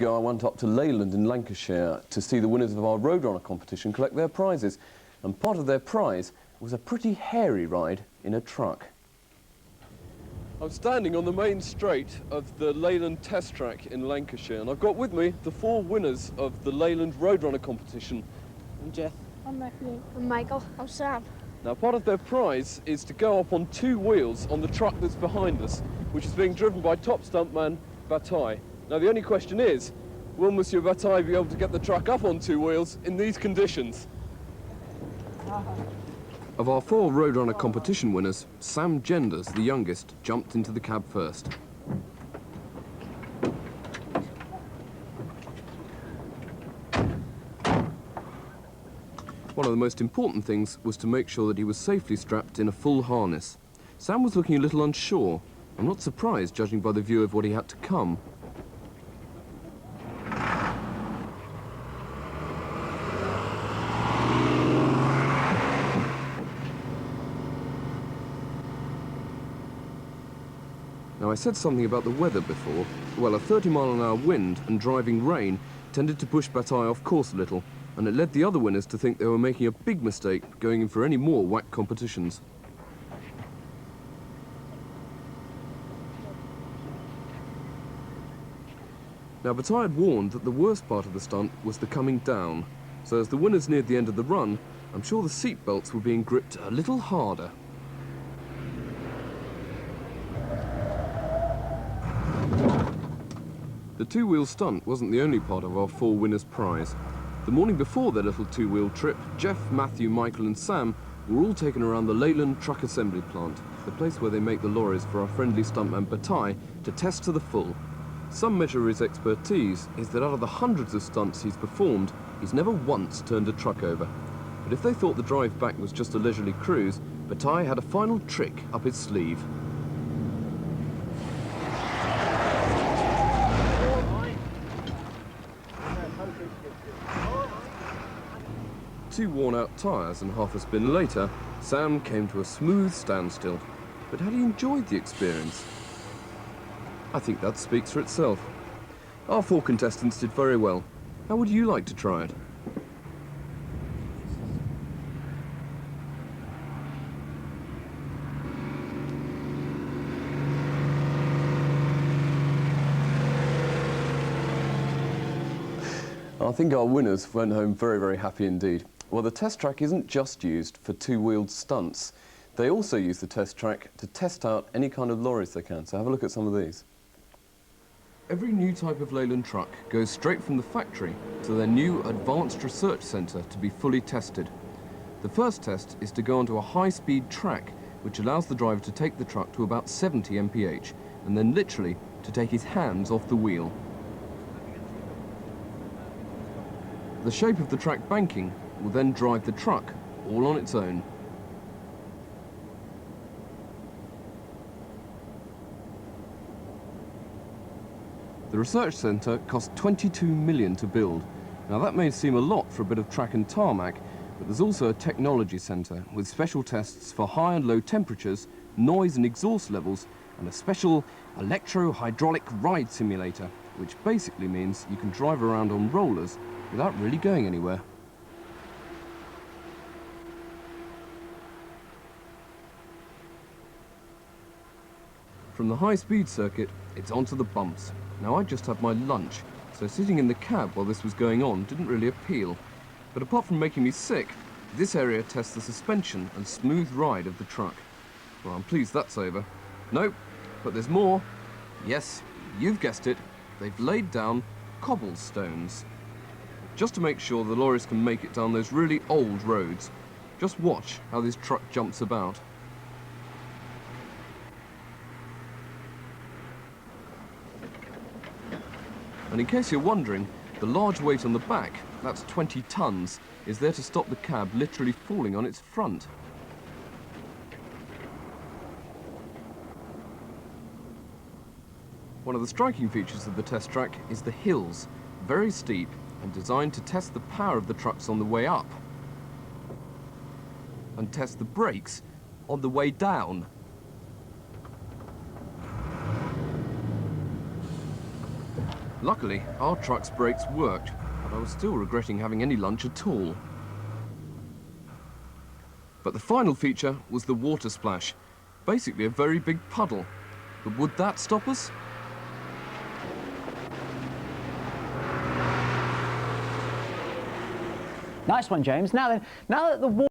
I went up to Leyland in Lancashire to see the winners of our Roadrunner competition collect their prizes. And part of their prize was a pretty hairy ride in a truck. I'm standing on the main straight of the Leyland test track in Lancashire, and I've got with me the 4 winners of the Leyland Roadrunner competition. I'm Jeff. I'm Matthew. I'm Michael. I'm Sam. Now, part of their prize is to go up on 2 wheels on the truck that's behind us, which is being driven by top stuntman Bataille. Now, the only question is, will Monsieur Bataille be able to get the truck up on 2 wheels in these conditions? Of our 4 Roadrunner competition winners, Sam Genders, the youngest, jumped into the cab first. One of the most important things was to make sure that he was safely strapped in a full harness. Sam was looking a little unsure. I'm not surprised, judging by the view of what he had to come. Now, I said something about the weather before. Well, a 30-mile-an-hour wind and driving rain tended to push Bataille off course a little, and it led the other winners to think they were making a big mistake going in for any more whack competitions. Now, Bataille had warned that the worst part of the stunt was the coming down, so as the winners neared the end of the run, I'm sure the seat belts were being gripped a little harder. The 2-wheel stunt wasn't the only part of our 4 winners' prize. The morning before their little 2-wheel trip, Jeff, Matthew, Michael and Sam were all taken around the Leyland truck assembly plant, the place where they make the lorries for our friendly stuntman Bataille to test to the full. Some measure of his expertise is that out of the hundreds of stunts he's performed, he's never once turned a truck over. But if they thought the drive back was just a leisurely cruise, Bataille had a final trick up his sleeve. 2 worn-out tyres and half a spin later, Sam came to a smooth standstill. But had he enjoyed the experience? I think that speaks for itself. Our 4 contestants did very well. How would you like to try it? I think our winners went home very, very happy indeed. Well, the test track isn't just used for 2-wheeled stunts. They also use the test track to test out any kind of lorries they can. So have a look at some of these. Every new type of Leyland truck goes straight from the factory to their new Advanced Research Centre to be fully tested. The first test is to go onto a high-speed track, which allows the driver to take the truck to about 70 mph, and then literally to take his hands off the wheel. The shape of the track banking will then drive the truck all on its own. The research centre cost $22 million to build. Now that may seem a lot for a bit of track and tarmac, but there's also a technology centre with special tests for high and low temperatures, noise and exhaust levels, and a special electro-hydraulic ride simulator, which basically means you can drive around on rollers without really going anywhere. From the high-speed circuit, it's onto the bumps. Now, I just had my lunch, so sitting in the cab while this was going on didn't really appeal. But apart from making me sick, this area tests the suspension and smooth ride of the truck. Well, I'm pleased that's over. Nope, but there's more. Yes, you've guessed it, they've laid down cobblestones. Just to make sure the lorries can make it down those really old roads. Just watch how this truck jumps about. And in case you're wondering, the large weight on the back, that's 20 tons, is there to stop the cab literally falling on its front. One of the striking features of the test track is the hills, very steep and designed to test the power of the trucks on the way up and test the brakes on the way down. Luckily, our truck's brakes worked, but I was still regretting having any lunch at all. But the final feature was the water splash. Basically a very big puddle. But would that stop us? Nice one, James. Now then, now that the water